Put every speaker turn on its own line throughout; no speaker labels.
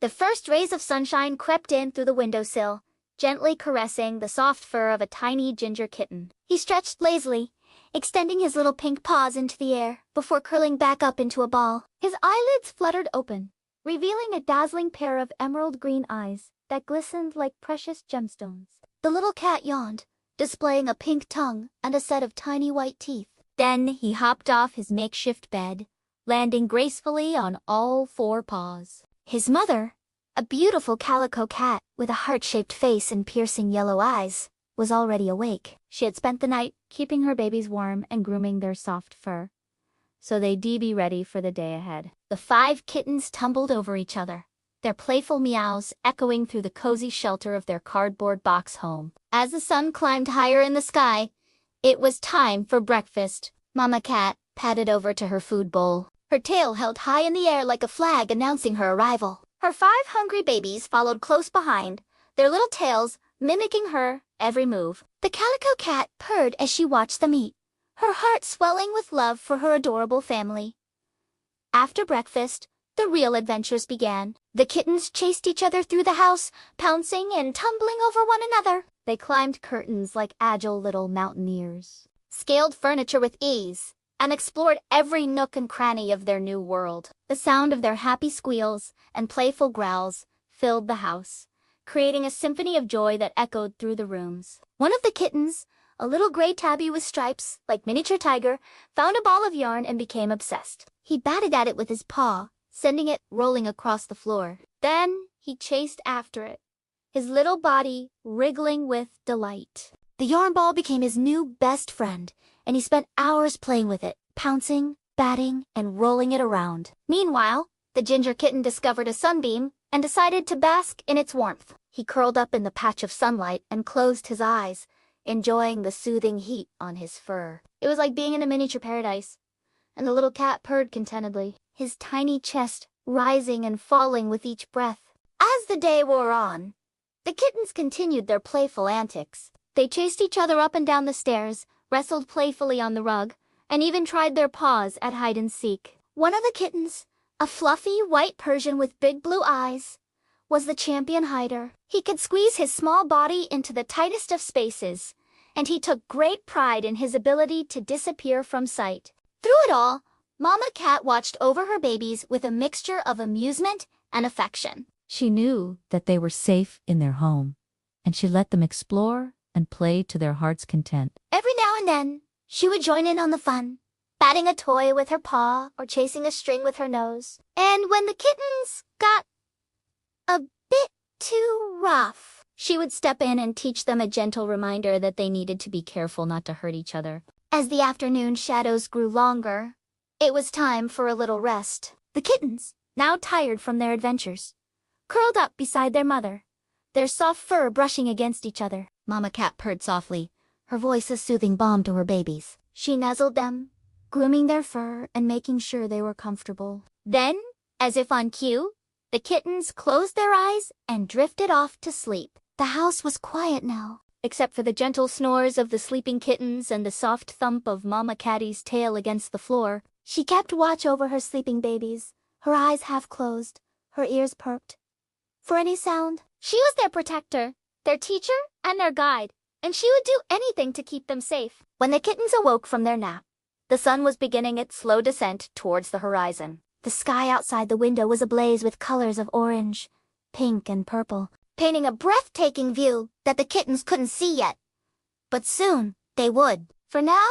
The first rays of sunshine crept in through the windowsill, gently caressing the soft fur of a tiny ginger kitten. He stretched lazily, extending his little pink paws into the air before curling back up into a ball. His eyelids fluttered open, revealing a dazzling pair of emerald green eyes that glistened like precious gemstones. The little cat yawned, displaying a pink tongue and a set of tiny white teeth. Then he hopped off his makeshift bed, landing gracefully on all four paws. His mother, a beautiful calico cat with a heart-shaped face and piercing yellow eyes, was already awake. She had spent the night keeping her babies warm and grooming their soft fur, so they'd be ready for the day ahead. The 5 kittens tumbled over each other, their playful meows echoing through the cozy shelter of their cardboard box home. As the sun climbed higher in the sky, it was time for breakfast. Mama Cat padded over to her food bowl, her tail held high in the air like a flag announcing her arrival. Her 5 hungry babies followed close behind, their little tails mimicking her every move. The calico cat purred as she watched them eat, her heart swelling with love for her adorable family. After breakfast, the real adventures began. The kittens chased each other through the house, pouncing and tumbling over one another. They climbed curtains like agile little mountaineers, scaled furniture with ease, and explored every nook and cranny of their new world. The sound of their happy squeals and playful growls filled the house, creating a symphony of joy that echoed through the rooms. One of the kittens, a little gray tabby with stripes like miniature tiger, found a ball of yarn and became obsessed. He batted at it with his paw, sending it rolling across the floor. Then he chased after it, his little body wriggling with delight. The yarn ball became his new best friend, and he spent hours playing with it, pouncing, batting, and rolling it around. Meanwhile, the ginger kitten discovered a sunbeam and decided to bask in its warmth. He curled up in the patch of sunlight and closed his eyes, enjoying the soothing heat on his fur. It was like being in a miniature paradise, and the little cat purred contentedly, his tiny chest rising and falling with each breath. As the day wore on, the kittens continued their playful antics. They chased each other up and down the stairs, wrestled playfully on the rug, and even tried their paws at hide-and-seek. One of the kittens, a fluffy white Persian with big blue eyes, was the champion hider. He could squeeze his small body into the tightest of spaces, and he took great pride in his ability to disappear from sight. Through it all, Mama Cat watched over her babies with a mixture of amusement and affection.
She knew that they were safe in their home, and she let them explore and play to their heart's content.
Every now and then, she would join in on the fun, batting a toy with her paw or chasing a string with her nose. And when the kittens got a bit too rough, she would step in and teach them a gentle reminder that they needed to be careful not to hurt each other. As the afternoon shadows grew longer, it was time for a little rest. The kittens, now tired from their adventures, curled up beside their mother, their soft fur brushing against each other. Mama Cat purred softly, her voice a soothing balm to her babies. She nuzzled them, grooming their fur and making sure they were comfortable. Then, as if on cue, the kittens closed their eyes and drifted off to sleep. The house was quiet now, except for the gentle snores of the sleeping kittens and the soft thump of Mama Catty's tail against the floor. She kept watch over her sleeping babies, her eyes half closed, her ears perked for any sound. She was their protector, their teacher, and their guide, and she would do anything to keep them safe. When the kittens awoke from their nap, the sun was beginning its slow descent towards the horizon. The sky outside the window was ablaze with colors of orange, pink, and purple, painting a breathtaking view that the kittens couldn't see yet. But soon, they would. For now,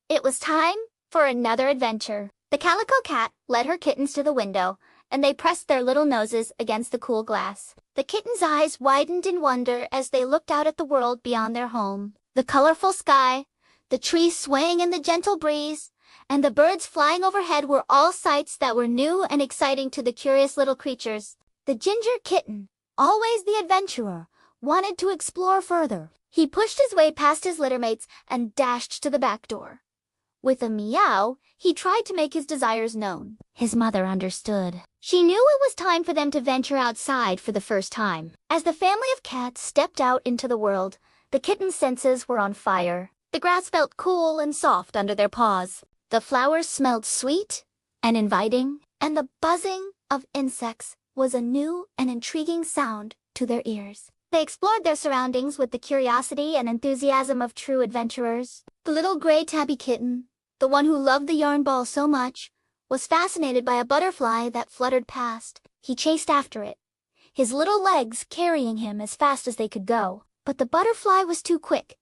it was time for another adventure. The calico cat led her kittens to the window, and they pressed their little noses against the cool glass. The kittens' eyes widened in wonder as they looked out at the world beyond their home. The colorful sky, the trees swaying in the gentle breeze, and the birds flying overhead were all sights that were new and exciting to the curious little creatures. The ginger kitten, always the adventurer, wanted to explore further. He pushed his way past his littermates and dashed to the back door. With a meow, he tried to make his desires known. His mother understood. She knew it was time for them to venture outside for the first time. As the family of cats stepped out into the world, the kitten's senses were on fire. The grass felt cool and soft under their paws. The flowers smelled sweet and inviting, and the buzzing of insects was a new and intriguing sound to their ears. They explored their surroundings with the curiosity and enthusiasm of true adventurers. The little gray tabby kitten, the one who loved the yarn ball so much, was fascinated by a butterfly that fluttered past. He chased after it, his little legs carrying him as fast as they could go. But the butterfly was too quick,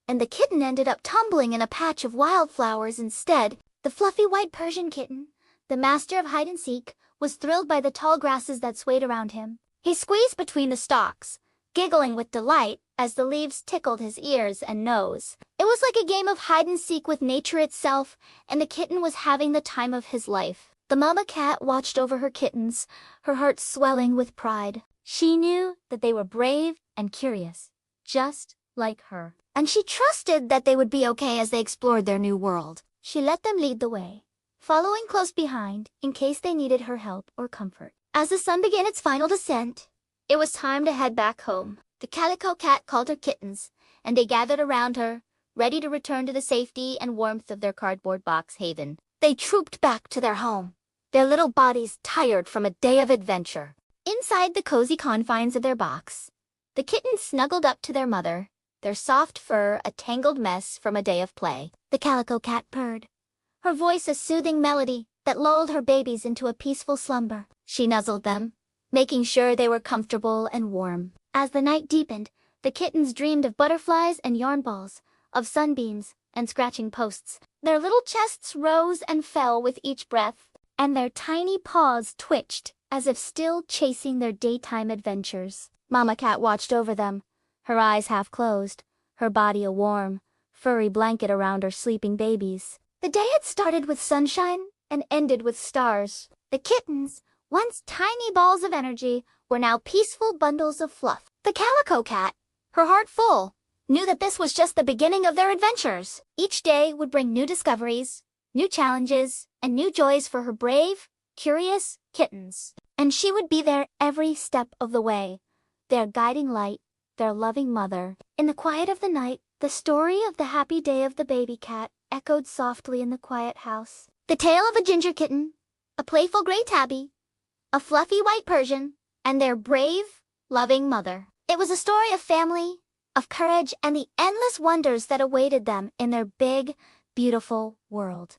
and the kitten ended up tumbling in a patch of wildflowers instead. The fluffy white Persian kitten, the master of hide-and-seek, was thrilled by the tall grasses that swayed around him. He squeezed between the stalks, giggling with delight as the leaves tickled his ears and nose. It was like a game of hide-and-seek with nature itself, and the kitten was having the time of his life. The mama cat watched over her kittens, her heart swelling with pride. She knew that they were brave and curious, just like her, and she trusted that they would be okay as they explored their new world. She let them lead the way, following close behind in case they needed her help or comfort. As the sun began its final descent, it was time to head back home. The calico cat called her kittens, and they gathered around her, ready to return to the safety and warmth of their cardboard box haven. They trooped back to their home, their little bodies tired from a day of adventure. Inside the cozy confines of their box, the kittens snuggled up to their mother, their soft fur a tangled mess from a day of play. The calico cat purred, her voice a soothing melody that lulled her babies into a peaceful slumber. She nuzzled them, making sure they were comfortable and warm. As the night deepened, the kittens dreamed of butterflies and yarn balls, of sunbeams and scratching posts. Their little chests rose and fell with each breath, and their tiny paws twitched as if still chasing their daytime adventures. Mama Cat watched over them, her eyes half closed, her body a warm, furry blanket around her sleeping babies. The day had started with sunshine and ended with stars. The kittens, once tiny balls of energy, were now peaceful bundles of fluff. The calico cat, her heart full, knew that this was just the beginning of their adventures. Each day would bring new discoveries, new challenges, and new joys for her brave, curious kittens. And she would be there every step of the way, their guiding light, their loving mother. In the quiet of the night, the story of the happy day of the baby cat echoed softly in the quiet house. The tale of a ginger kitten, a playful gray tabby, a fluffy white Persian, and their brave, loving mother. It was a story of family, of courage, and the endless wonders that awaited them in their big, beautiful world.